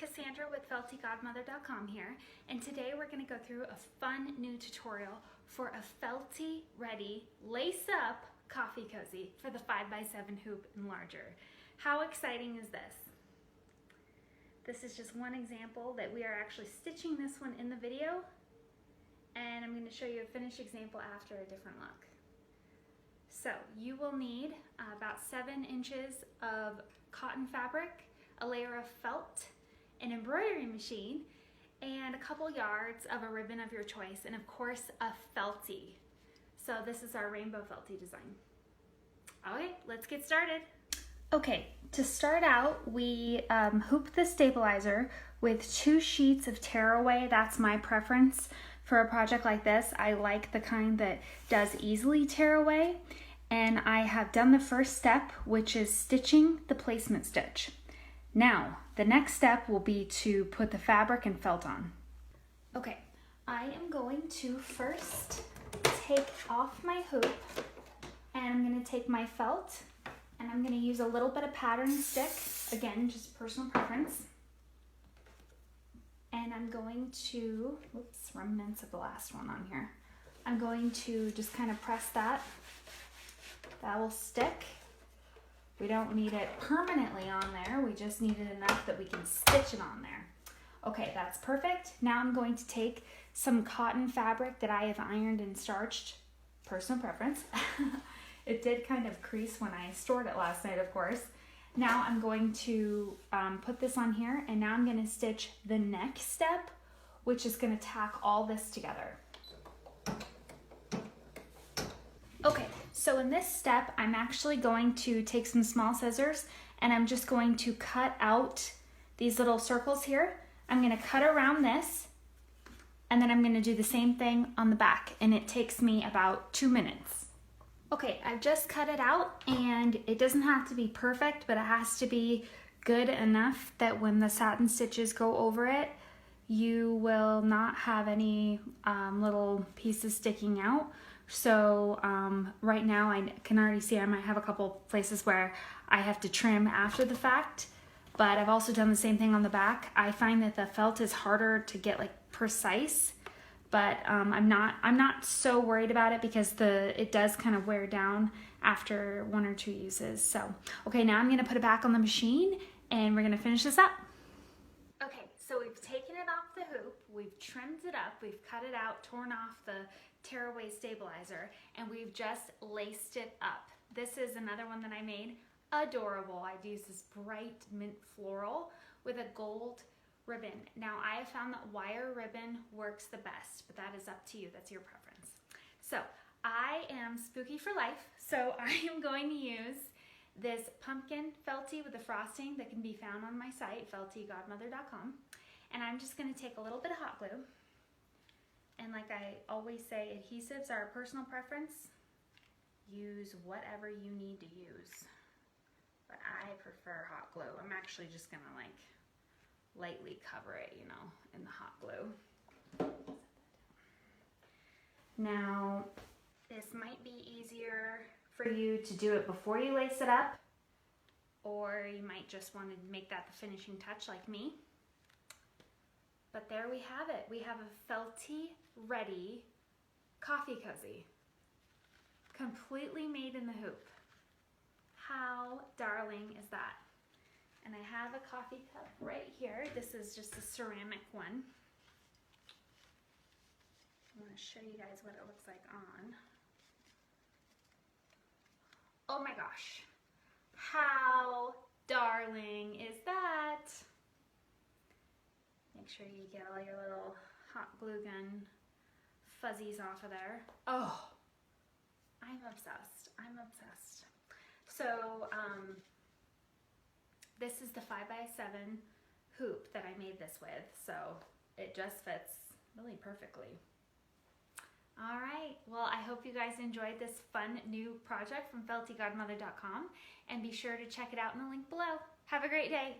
Cassandra with FeltieGodmother.com here, and today we're going to go through a fun new tutorial for a Feltie ready lace up coffee cozy for the 5x7 hoop and larger. How exciting is this? This is just one example that we are actually stitching this one in the video, and I'm going to show you a finished example after a different look. So you will need about 7 inches of cotton fabric, a layer of felt, an embroidery machine, and a couple yards of a ribbon of your choice, and of course a Feltie. So this is our rainbow Feltie design. Okay, let's get started. Okay, to start out, we hoop the stabilizer with 2 sheets of tearaway. That's my preference for a project like this. I like the kind that does easily tear away, and I have done the first step, which is stitching the placement stitch. Now, the next step will be to put the fabric and felt on. Okay, I am going to first take off my hoop, and I'm going to take my felt, and I'm going to use a little bit of pattern stick, again, just personal preference. And I'm going to, whoops, remnants of the last one on here. I'm going to just kind of press that. That will stick. We don't need it permanently on there. We just need it enough that we can stitch it on there. Okay, that's perfect. Now I'm going to take some cotton fabric that I have ironed and starched, personal preference. It did kind of crease when I stored it last night, of course. Now I'm going to put this on here, and now I'm going to stitch the next step, which is going to tack all this together. Okay, so in this step, I'm actually going to take some small scissors, and I'm just going to cut out these little circles here. I'm going to cut around this, and then I'm going to do the same thing on the back, and it takes me about 2 minutes. Okay, I've just cut it out, and it doesn't have to be perfect, but it has to be good enough that when the satin stitches go over it, you will not have any little pieces sticking out. So right now I can already see I might have a couple places where I have to trim after the fact, but I've also done the same thing on the back. I find that the felt is harder to get like precise, but I'm not so worried about it because it does kind of wear down after 1 or 2 uses. So okay, now I'm gonna put it back on the machine and we're gonna finish this up. Okay, so we've taken it off the hoop, we've trimmed it up, we've cut it out, torn off the tearaway stabilizer, and we've just laced it up. This is another one that I made. Adorable. I'd use this bright mint floral with a gold ribbon. Now I have found that wire ribbon works the best, but that is up to you. That's your preference. So I am spooky for life, so I am going to use this pumpkin Feltie with the frosting that can be found on my site, FeltieGodmother.com, and I'm just going to take a little bit of hot glue. And like I always say, adhesives are a personal preference. Use whatever you need to use. But I prefer hot glue. I'm actually just gonna like lightly cover it, you know, in the hot glue. Now, this might be easier for you to do it before you lace it up, or you might just want to make that the finishing touch like me. But there we have it. We have a Feltie ready coffee cozy, completely made in the hoop. How darling is that? And I have a coffee cup right here. This is just a ceramic one. I'm going to show you guys what it looks like on. Oh my gosh, how darling is that? Make sure you get all your little hot glue gun fuzzies off of there. Oh, I'm obsessed. I'm obsessed. So this is the 5x7 hoop that I made this with, so it just fits really perfectly. All right, well, I hope you guys enjoyed this fun new project from FeltieGodmother.com, and be sure to check it out in the link below. Have a great day.